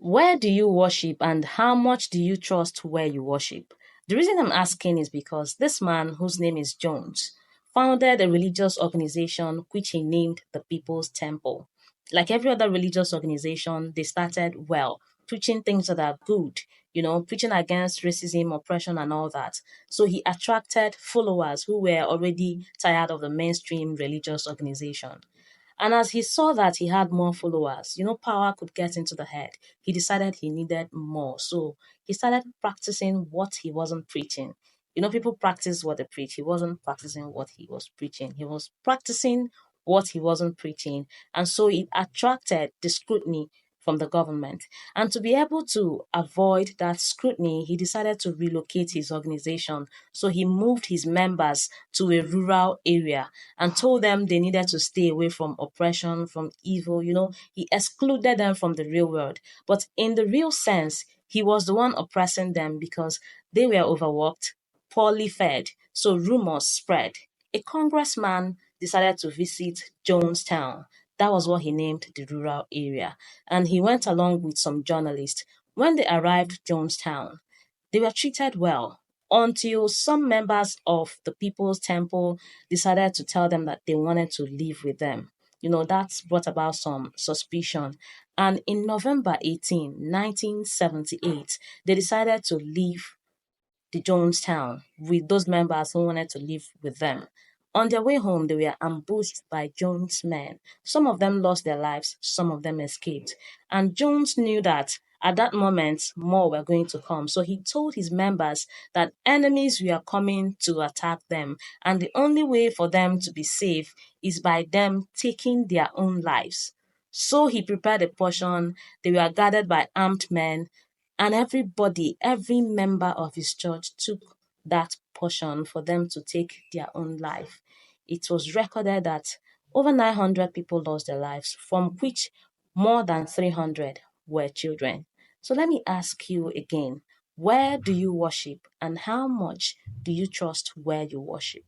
Where do you worship and how much do you trust where you worship? The reason I'm asking is because this man, whose name is Jones, founded a religious organization which he named the People's Temple. Like every other religious organization, they started well, preaching things that are good, preaching against racism, oppression, and all that. So he attracted followers who were already tired of the mainstream religious organization. And as he saw that he had more followers, power could get into the head. He decided he needed more. So he started practicing what he wasn't preaching. People practice what they preach. He wasn't practicing what he was preaching. He was practicing what he wasn't preaching. And so it attracted the scrutiny from the government. And to be able to avoid that scrutiny, he decided to relocate his organization. So he moved his members to a rural area and told them they needed to stay away from oppression, from evil. He excluded them from the real world. But in the real sense, he was the one oppressing them because they were overworked, poorly fed. So rumors spread. A congressman decided to visit Jonestown. That was what he named the rural area. And he went along with some journalists. When they arrived Jonestown, they were treated well until some members of the People's Temple decided to tell them that they wanted to live with them. That's brought about some suspicion. And in November 18, 1978, they decided to leave the Jonestown with those members who wanted to live with them. On their way home, they were ambushed by Jones' men. Some of them lost their lives, some of them escaped. And Jones knew that at that moment, more were going to come. So he told his members that enemies were coming to attack them. And the only way for them to be safe is by them taking their own lives. So he prepared a portion. They were guarded by armed men, and everybody, every member of his church took that portion for them to take their own life. It was recorded that over 900 people lost their lives, from which more than 300 were children. So let me ask you again, where do you worship and how much do you trust where you worship?